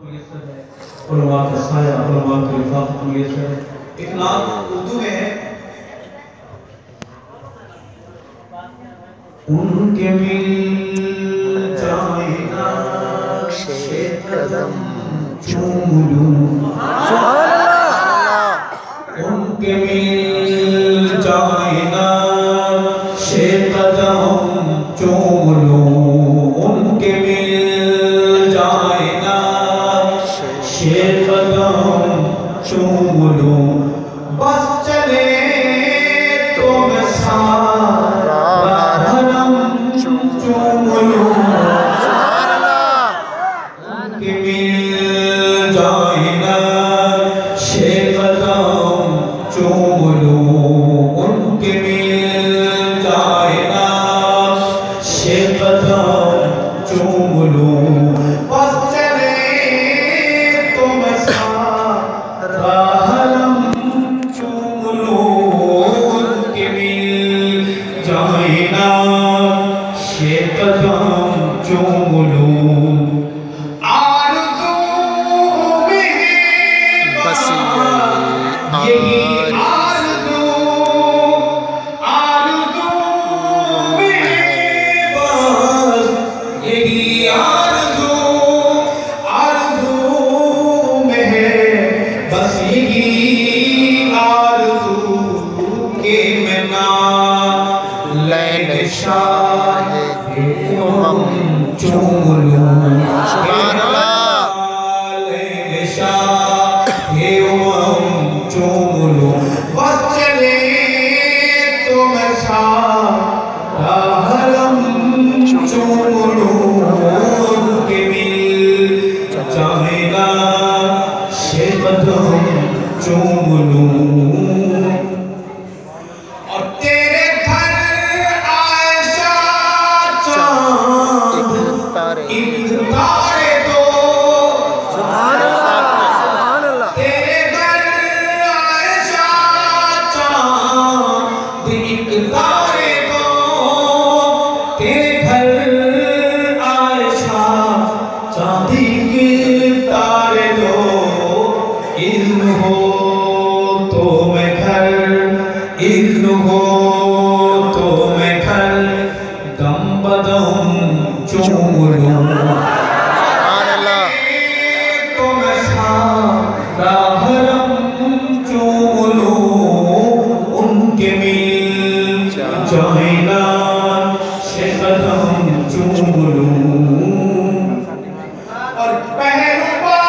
मुयस्सर है, उलमा का साया, उलमा की रिफ़ाक़त मुयस्सर है। एक नात उर्दू में है, उनके मिल जाए नक्शे कदम चूम लूं, उनके मिल जाए नक्शे कदम चूम लूं, उनके मिल जाए नक्शे कदम चूम लूं, बस चले तो मैं सारा हरम चूम लूं, उनके मिल जाए नक्शे कदम चूम लूं, उनके मिल जाए नक्शे कदम चूम लूं, बस चले तो मैं सारा हरम चूम लूं, उनके मिल जाए नक्शे कदम चूम लूं। आरज़ू में बस यही आरज़ू, आरज़ू में बस यही आरज़ू, आरज़ू में है बस यही आरज़ू के मैं नालैन शाहे उमम चूम लूं, नालैन शाहे उमम चूम लूं, बस चले तो मैं सारा हरम चूम लूं, उनके मिल जाए नक्शे कदम चूम लूं। और तेरे घर आयशा चांद एक तारे दो, तेरे घर आयशा चांद एक तारे दो, तेरे घर आयशा चांद एक तारे दो, इज़्न हो तो मैं घर, इज़्न हो तो मैं घर दम बदम चूम लूं, तो मैं सारा हरम चूम लूं, उनके मिल जाए नक्शे कदम चूम लूं। और पहलुआ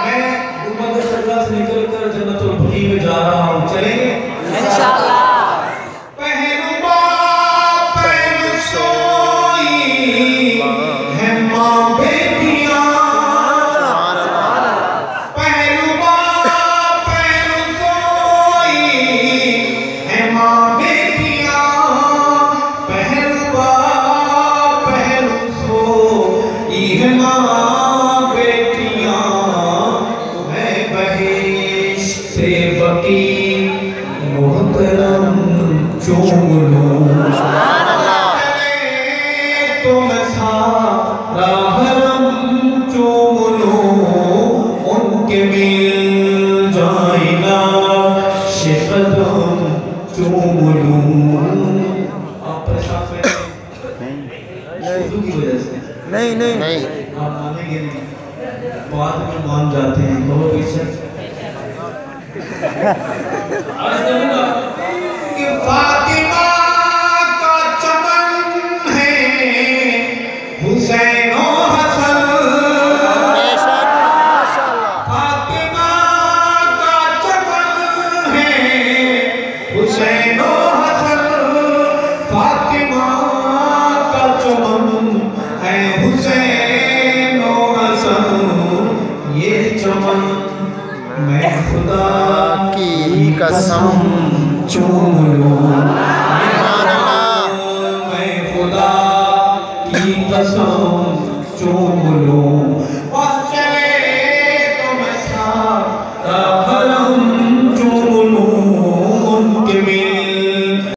मैं उम्मत सल्लल्लाहु से निकलकर जन्नतुल बकी में जा रहा हूँ, चलेंगे इंशाअल्लाह। पहलुआ पहलु सोई है माँ बेटियां, पहलुआ पहलु सोई है माँ बेटियां, पहलुआ पहलु सोई है माँ बेटियां, मैं बहिश्त से बकी मोहतरम चूम लूं, तो मैं सारा हरम चूम लूं, उनके मिल जाए नक्शे कदम चूम लूं। आप परेशान उर्दू की वजह से नहीं आप मानेंगे नहीं, बाद में मान जाते हैं, बहुत इज्जत कि फातिमा का चमन है हुसैन और हसन, फातिमा का चमन है हुसैन और हसन, फातिमा का चमन है हुसैन और हसन, ये चमन मैं खुदा की कसम चूम लूं, मैं खुदा की कसम चूम लूं,